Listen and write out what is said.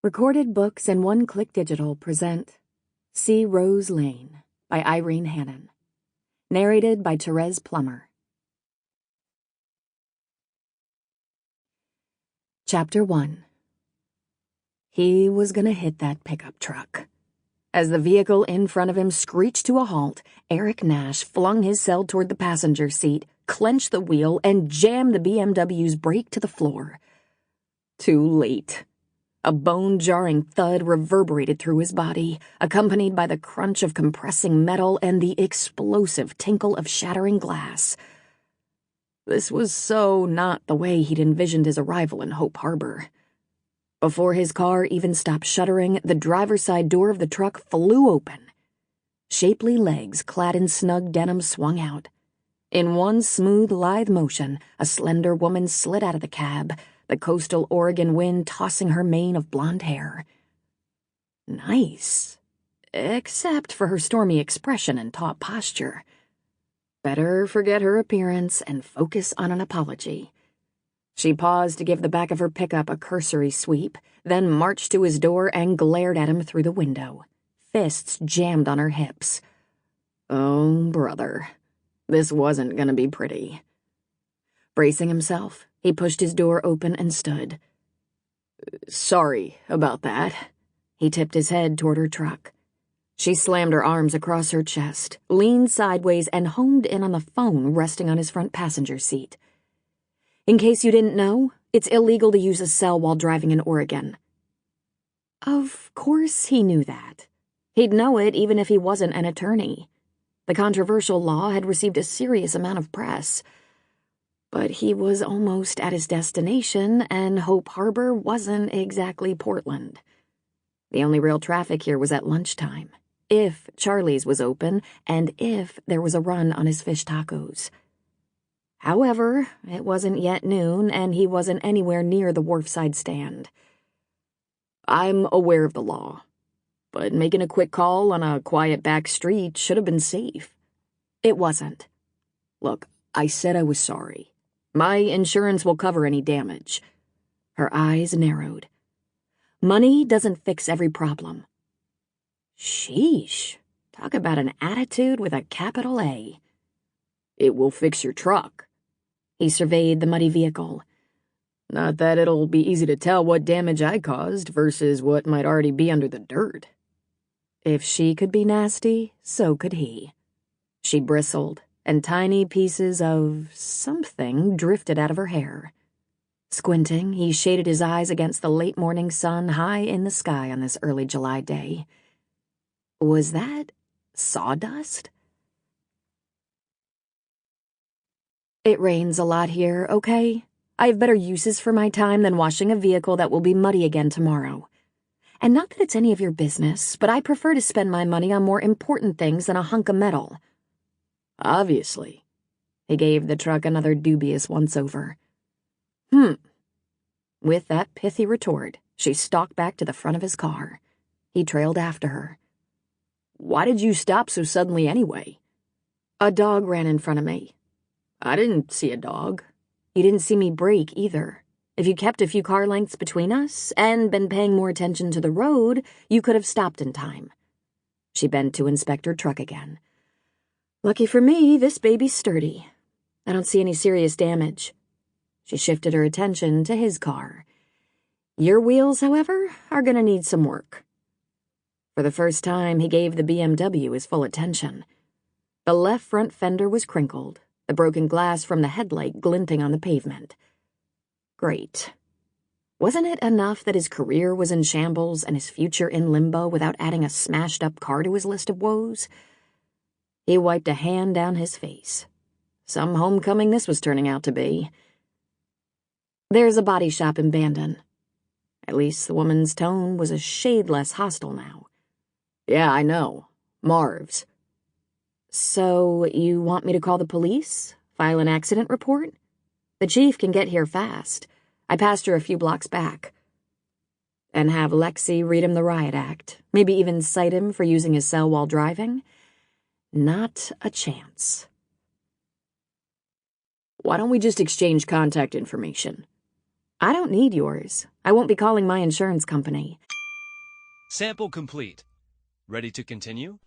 Recorded Books and One Click Digital present See Rose Lane by Irene Hannon. Narrated by Thérèse Plummer. Chapter 1. He was gonna hit that pickup truck. As the vehicle in front of him screeched to a halt, Eric Nash flung his cell toward the passenger seat, clenched the wheel, and jammed the BMW's brake to the floor. Too late. A bone-jarring thud reverberated through his body, accompanied by the crunch of compressing metal and the explosive tinkle of shattering glass. This was so not the way he'd envisioned his arrival in Hope Harbor. Before his car even stopped shuddering, the driver's side door of the truck flew open. Shapely legs clad in snug denim swung out. In one smooth, lithe motion, a slender woman slid out of the cab, the coastal Oregon wind tossing her mane of blonde hair. Nice, except for her stormy expression and taut posture. Better forget her appearance and focus on an apology. She paused to give the back of her pickup a cursory sweep, then marched to his door and glared at him through the window, fists jammed on her hips. Oh, brother, this wasn't gonna be pretty. Bracing himself, he pushed his door open and stood. Sorry about that. He tipped his head toward her truck. She slammed her arms across her chest, leaned sideways, and homed in on the phone resting on his front passenger seat. In case you didn't know, it's illegal to use a cell while driving in Oregon. Of course he knew that. He'd know it even if he wasn't an attorney. The controversial law had received a serious amount of press. But he was almost at his destination, and Hope Harbor wasn't exactly Portland. The only real traffic here was at lunchtime, if Charlie's was open, and if there was a run on his fish tacos. However, it wasn't yet noon, and he wasn't anywhere near the wharfside stand. I'm aware of the law, but making a quick call on a quiet back street should have been safe. It wasn't. Look, I said I was sorry. My insurance will cover any damage. Her eyes narrowed. Money doesn't fix every problem. Sheesh. Talk about an attitude with a capital A. It will fix your truck. He surveyed the muddy vehicle. Not that it'll be easy to tell what damage I caused versus what might already be under the dirt. If she could be nasty, so could he. She bristled, and tiny pieces of something drifted out of her hair. Squinting, he shaded his eyes against the late morning sun high in the sky on this early July day. Was that sawdust? It rains a lot here, okay? I have better uses for my time than washing a vehicle that will be muddy again tomorrow. And not that it's any of your business, but I prefer to spend my money on more important things than a hunk of metal. Obviously. He gave the truck another dubious once-over. With that pithy retort, she stalked back to the front of his car. He trailed after her. Why did you stop so suddenly anyway? A dog ran in front of me. I didn't see a dog. You didn't see me brake either. If you kept a few car lengths between us and been paying more attention to the road, you could have stopped in time. She bent to inspect her truck again. Lucky for me, this baby's sturdy. I don't see any serious damage. She shifted her attention to his car. Your wheels, however, are gonna need some work. For the first time, he gave the BMW his full attention. The left front fender was crinkled, the broken glass from the headlight glinting on the pavement. Great. Wasn't it enough that his career was in shambles and his future in limbo without adding a smashed-up car to his list of woes? He wiped a hand down his face. Some homecoming this was turning out to be. There's a body shop in Bandon. At least the woman's tone was a shade less hostile now. Yeah, I know. Marv's. So, you want me to call the police? File an accident report? The chief can get here fast. I passed her a few blocks back. And have Lexi read him the riot act, maybe even cite him for using his cell while driving? Not a chance. Why don't we just exchange contact information? I don't need yours. I won't be calling my insurance company. Sample complete. Ready to continue?